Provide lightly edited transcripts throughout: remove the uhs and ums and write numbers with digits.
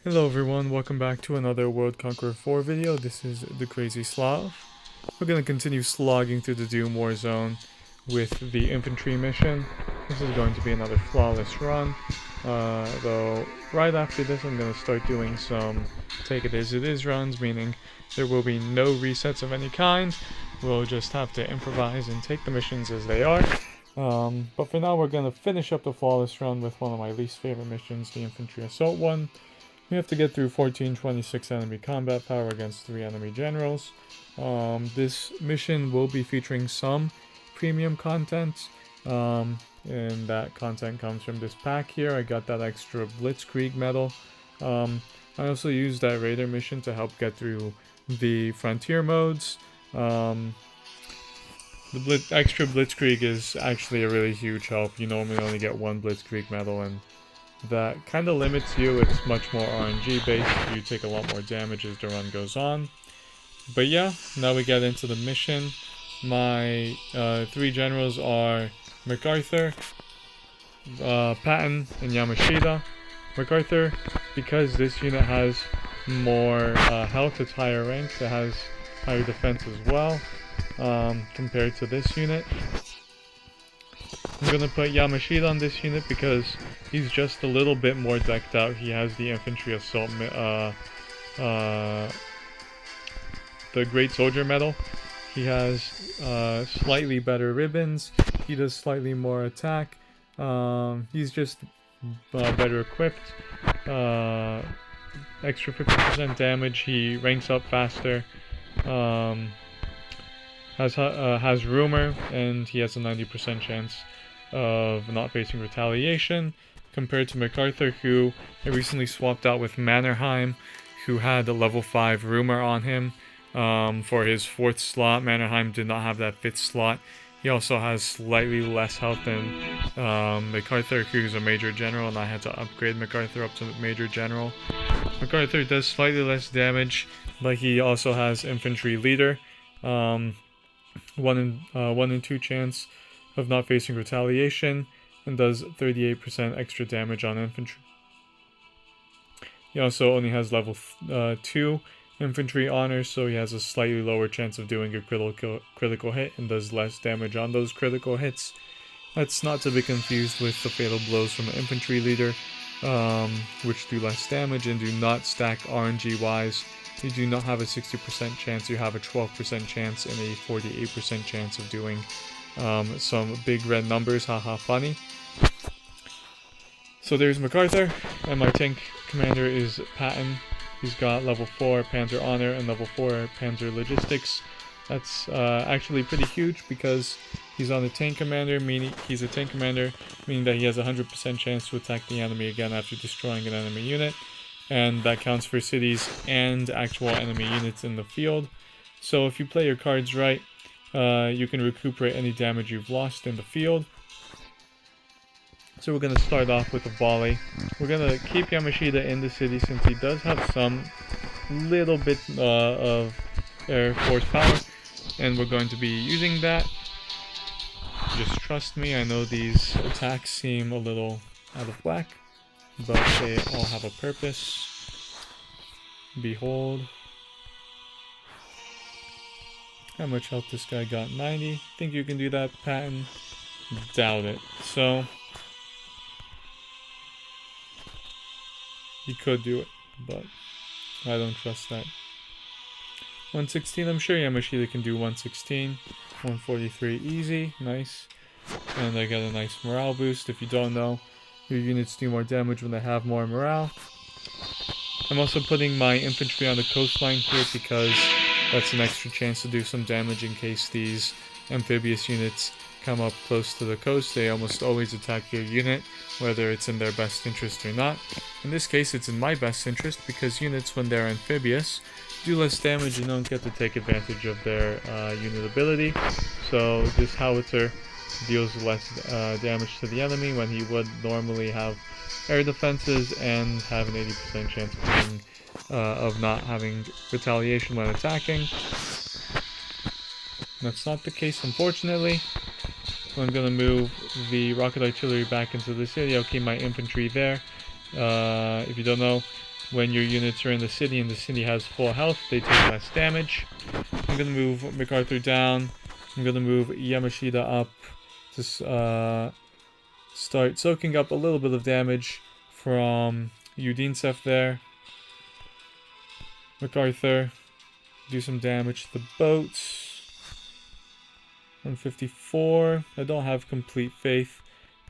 Hello everyone, welcome back to another World Conqueror 4 video. This is the Crazy Slav. We're going to continue slogging through the Doom Warzone with the infantry mission. This is going to be another flawless run, though right after this I'm going to start doing some take it as it is runs, meaning there will be no resets of any kind. We'll just have to improvise and take the missions as they are. But for now we're going to finish up the flawless run with one of my least favorite missions, the infantry assault one. We have to get through 1426 enemy combat power against 3 enemy generals. This mission will be featuring some premium content, and that content comes from this pack here. I got that extra Blitzkrieg Medal. I also used that Raider mission to help get through the frontier modes. The extra Blitzkrieg is actually a really huge help. You normally only get 1 Blitzkrieg Medal, and that kind of limits you. It's much more RNG based. You take a lot more damage as the run goes on. But yeah, now we get into the mission. My 3 generals are MacArthur, Patton, and Yamashita. MacArthur, because this unit has more health, it's higher rank. It has higher defense as well compared to this unit. I'm gonna put Yamashita on this unit because he's just a little bit more decked out. He has the infantry assault, the Great Soldier Medal. He has slightly better ribbons. He does slightly more attack. He's just better equipped. Extra 50% damage. He ranks up faster. Has rumor, and he has a 90% chance of not facing retaliation, compared to MacArthur, who I recently swapped out with Mannerheim, who had a level 5 rumor on him for his 4th slot. Mannerheim did not have that 5th slot. He also has slightly less health than MacArthur, who's a major general, and I had to upgrade MacArthur up to major general. MacArthur does slightly less damage, but he also has infantry leader. 1 in 2 chance of not facing retaliation, and does 38% extra damage on infantry. He also only has level 2 infantry honors, so he has a slightly lower chance of doing a critical hit and does less damage on those critical hits. That's not to be confused with the fatal blows from an infantry leader, which do less damage and do not stack RNG wise. You do not have a 60% chance, you have a 12% chance and a 48% chance of doing some big red numbers, haha funny. So there's MacArthur, and my tank commander is Patton. He's got level 4 Panzer Honor and level 4 Panzer Logistics. That's actually pretty huge because he's on a tank commander, meaning he's a tank commander, meaning that he has a 100% chance to attack the enemy again after destroying an enemy unit. And that counts for cities and actual enemy units in the field. So if you play your cards right, you can recuperate any damage you've lost in the field. So we're going to start off with a volley. We're going to keep Yamashita in the city since he does have some little bit of air force power, and we're going to be using that. Just trust me, I know these attacks seem a little out of whack, but they all have a purpose. Behold. How much health this guy got? 90. Think you can do that, Patton? Doubt it. So, he could do it, but I don't trust that. 116, I'm sure Yamashita can do 116. 143, easy, nice. And I got a nice morale boost. If you don't know, your units do more damage when they have more morale. I'm also putting my infantry on the coastline here because that's an extra chance to do some damage in case these amphibious units come up close to the coast. They almost always attack your unit, whether it's in their best interest or not. In this case, it's in my best interest because units, when they're amphibious, do less damage and don't get to take advantage of their unit ability. So this howitzer deals less damage to the enemy when he would normally have air defenses and have an 80% chance of not having retaliation when attacking. That's not the case, unfortunately. I'm going to move the rocket artillery back into the city. I'll keep my infantry there. If you don't know, when your units are in the city and the city has full health, they take less damage. I'm gonna move MacArthur down. I'm gonna move Yamashita up to start soaking up a little bit of damage from Udinsef there. MacArthur, do some damage to the boats. 154. I don't have complete faith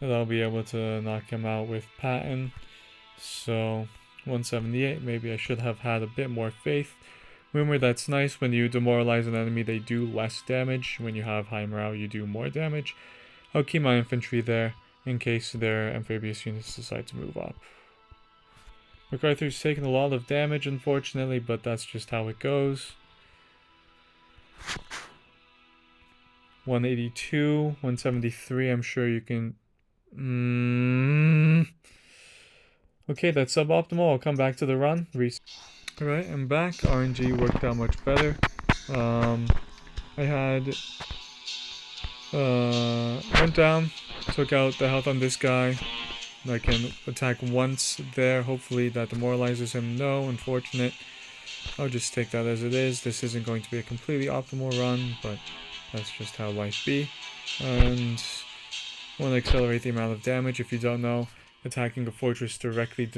that I'll be able to knock him out with Patton. So 178, maybe I should have had a bit more faith. Rumor, that's nice. When you demoralize an enemy, they do less damage. When you have high morale, you do more damage. I'll keep my infantry there in case their amphibious units decide to move up. MacArthur's taken a lot of damage, unfortunately, but that's just how it goes. 182, 173, I'm sure you can... Okay, that's suboptimal. I'll come back to the run. Alright, I'm back. RNG worked out much better. I had... went down, took out the health on this guy. I can attack once there. Hopefully that demoralizes him. No, unfortunate. I'll just take that as it is. This isn't going to be a completely optimal run, but that's just how life be. And I want to accelerate the amount of damage. If you don't know, attacking a fortress directly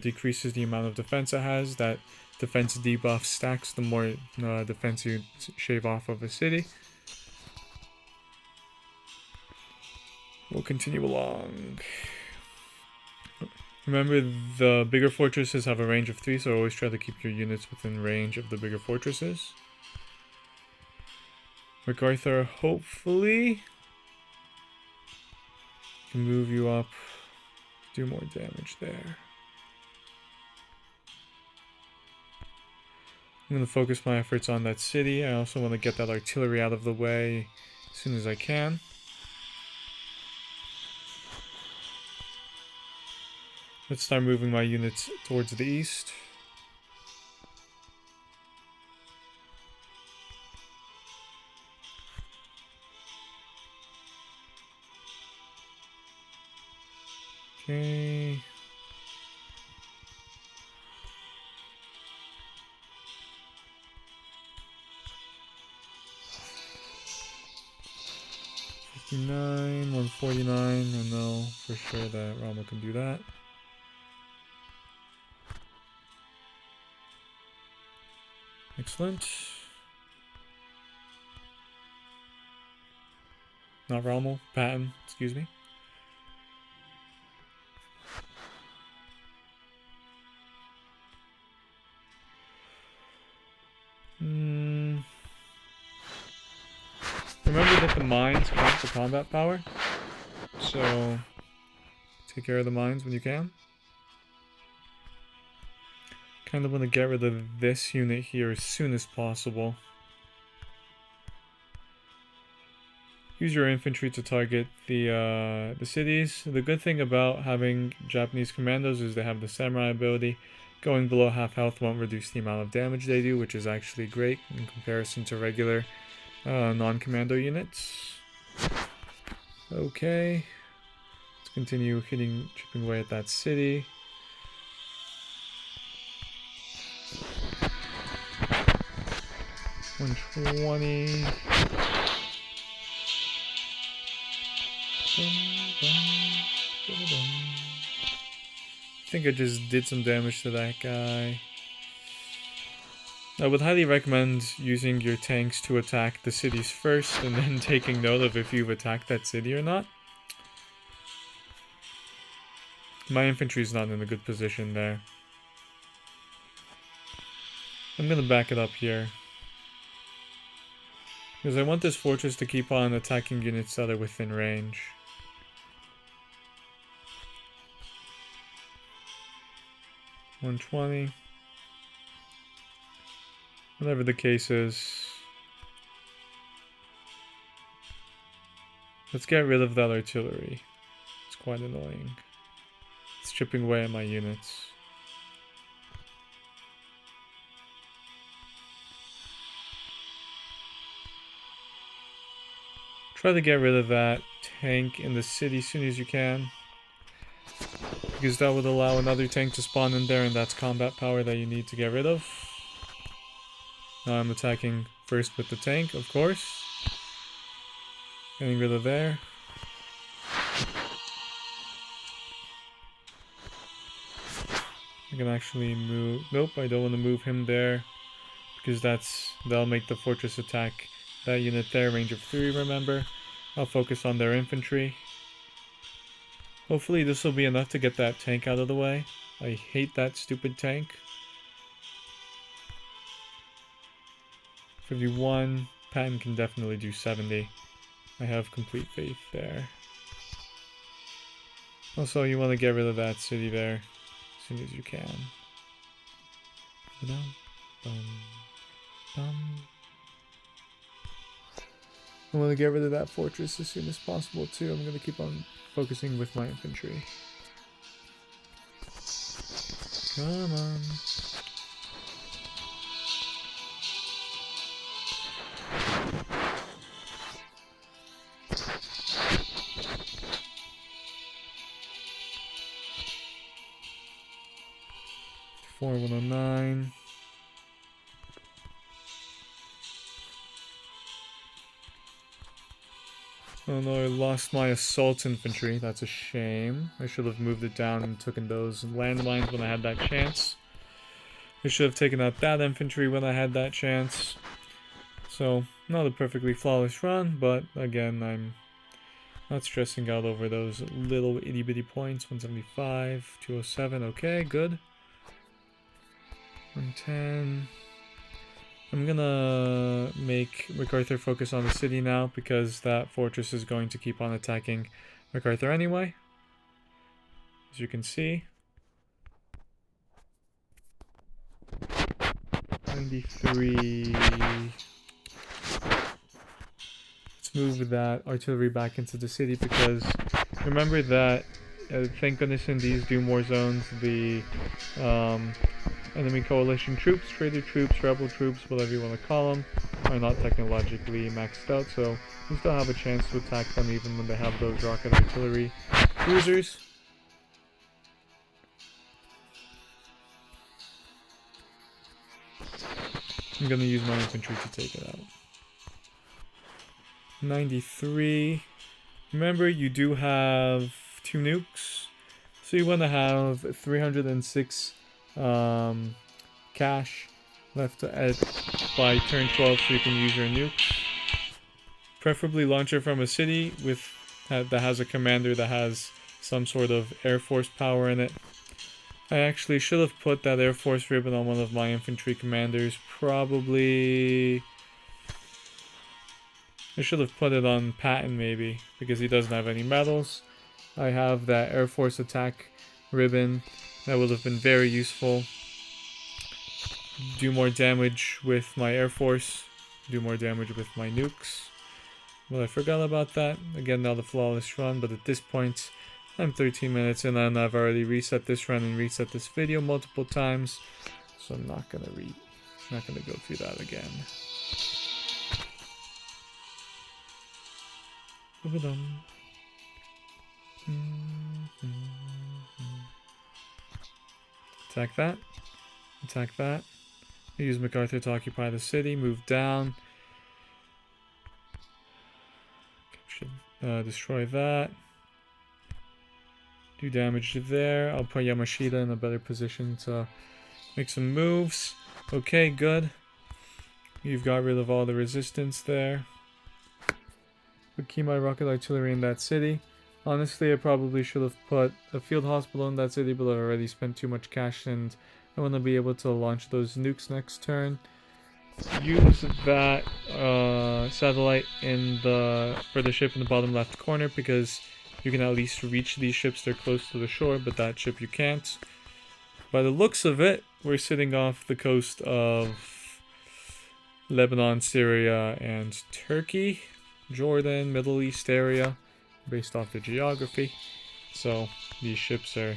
decreases the amount of defense it has. That defense debuff stacks the more defense you shave off of a city. We'll continue along. Remember, the bigger fortresses have a range of 3, so always try to keep your units within range of the bigger fortresses. MacArthur, hopefully, can move you up, do more damage there. I'm going to focus my efforts on that city. I also want to get that artillery out of the way as soon as I can. Let's start moving my units towards the east. Okay. $59, 149. I know for sure that Rama can do that. Excellent. Not Rommel, Patton, excuse me. Remember that the mines count for combat power, so take care of the mines when you can. Kind of want to get rid of this unit here as soon as possible. Use your infantry to target the cities. The good thing about having Japanese commandos is they have the samurai ability. Going below half health won't reduce the amount of damage they do, which is actually great in comparison to regular non-commando units. Okay, let's continue chipping away at that city. $120. I think I just did some damage to that guy. I would highly recommend using your tanks to attack the cities first and then taking note of if you've attacked that city or not. My infantry is not in a good position there. I'm gonna back it up here, because I want this fortress to keep on attacking units that are within range. $120. Whatever the case is. Let's get rid of that artillery. It's quite annoying. It's chipping away at my units. Try to get rid of that tank in the city as soon as you can. because that would allow another tank to spawn in there, and that's combat power that you need to get rid of. Now I'm attacking first with the tank, of course. Getting rid of there. I can actually move... Nope, I don't want to move him there, because that'll make the fortress attack that unit there, range of 3, remember. I'll focus on their infantry. Hopefully this will be enough to get that tank out of the way. I hate that stupid tank. 51. Patton can definitely do 70. I have complete faith there. Also, you want to get rid of that city there as soon as you can. I want to get rid of that fortress as soon as possible too. I'm going to keep on focusing with my infantry. Come on. Four 109. Oh no, I lost my assault infantry. That's a shame. I should have moved it down and taken those landmines when I had that chance. I should have taken out that infantry when I had that chance. So, not a perfectly flawless run, but again, I'm not stressing out over those little itty bitty points. 175, 207, okay, good. 110. I'm gonna make MacArthur focus on the city now, because that fortress is going to keep on attacking MacArthur anyway. As you can see. 93. Let's move that artillery back into the city, because remember that, thank goodness in these Doom Warzones, the enemy coalition troops, traitor troops, rebel troops, whatever you want to call them, are not technologically maxed out, so you still have a chance to attack them even when they have those rocket artillery cruisers. I'm gonna use my infantry to take it out. 93. Remember, you do have 2 nukes, so you want to have 306 cash left by turn 12 so you can use your nukes. Preferably launch it from a city that has a commander that has some sort of Air Force power in it. I actually should have put that Air Force ribbon on one of my infantry commanders. Probably... I should have put it on Patton maybe, because he doesn't have any medals. I have that Air Force attack ribbon. That would have been very useful. Do more damage with my Air Force. Do more damage with my nukes. Well, I forgot about that. Again, not a flawless run, but at this point, I'm 13 minutes in and I've already reset this run and reset this video multiple times. So I'm not gonna go through that again. Attack that. Attack that. Use MacArthur to occupy the city. Move down. Destroy that. Do damage there. I'll put Yamashita in a better position to make some moves. Okay, good. You've got rid of all the resistance there. Put Kimai rocket artillery in that city. Honestly, I probably should have put a field hospital in that city, but I've already spent too much cash and I want to be able to launch those nukes next turn. Use that satellite for the ship in the bottom left corner, because you can at least reach these ships. They're close to the shore, but that ship you can't. By the looks of it, we're sitting off the coast of Lebanon, Syria, and Turkey. Jordan, Middle East area, based off the geography. So these ships are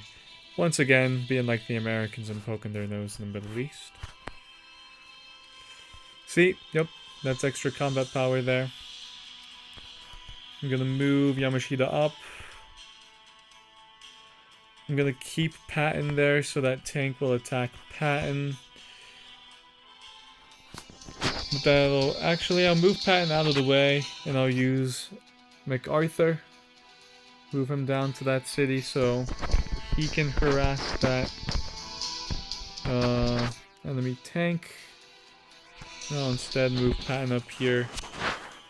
once again being like the Americans and poking their nose in the Middle East. See, yep, that's extra combat power there. I'm gonna move Yamashita up. I'm gonna keep Patton there so that tank will attack Patton. But that'll actually, I'll move Patton out of the way and I'll use MacArthur. Move him down to that city so he can harass that enemy tank. I'll instead move Patton up here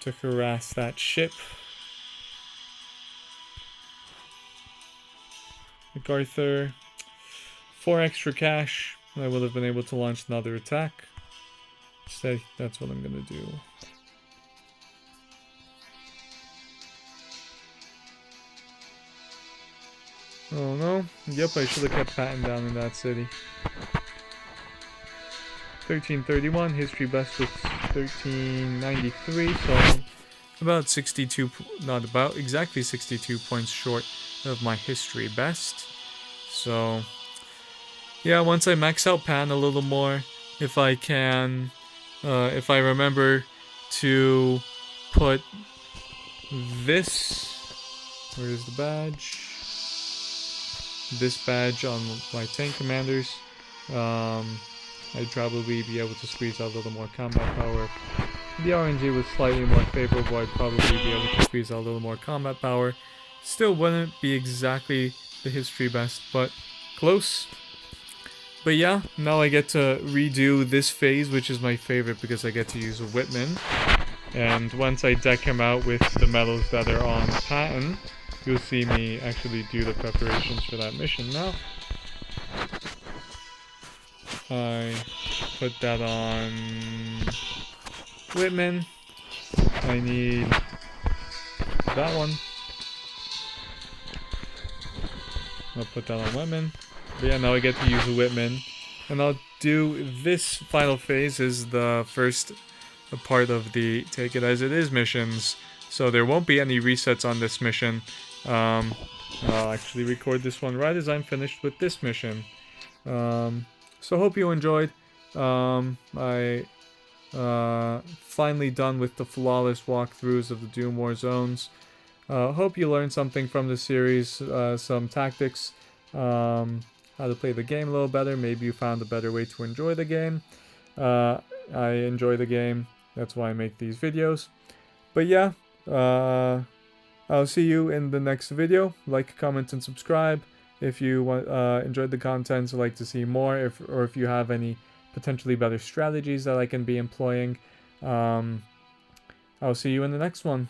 to harass that ship. MacArthur, 4 extra cash. I would have been able to launch another attack. Instead, that's what I'm gonna do. Oh no. Yep, I should have kept Patton down in that city. 1331, history best was 1393, so about 62, not about, exactly 62 points short of my history best. So, yeah, once I max out Patton a little more, if I can, if I remember to put this, where's the badge? This badge on my tank commanders, I'd probably be able to squeeze out a little more combat power. If the RNG was slightly more favorable, I'd probably be able to squeeze out a little more combat power. Still wouldn't be exactly the history best, but close. But yeah, now I get to redo this phase, which is my favorite because I get to use a Whitman. And once I deck him out with the medals that are on Patton, you'll see me actually do the preparations for that mission now. I put that on Whitman. I need that one. I'll put that on Whitman. But yeah, now I get to use a Whitman. And I'll do this final phase is the first part of the Take It As It Is missions. So there won't be any resets on this mission. I'll actually record this one right as I'm finished with this mission. So hope you enjoyed. I finally done with the flawless walkthroughs of the Doom Warzones. Hope you learned something from the series, some tactics, how to play the game a little better. Maybe you found a better way to enjoy the game. I enjoy the game. That's why I make these videos. But yeah, I'll see you in the next video. Like, comment, and subscribe. If you enjoyed the content, so like to see more, if you have any potentially better strategies that I can be employing. I'll see you in the next one.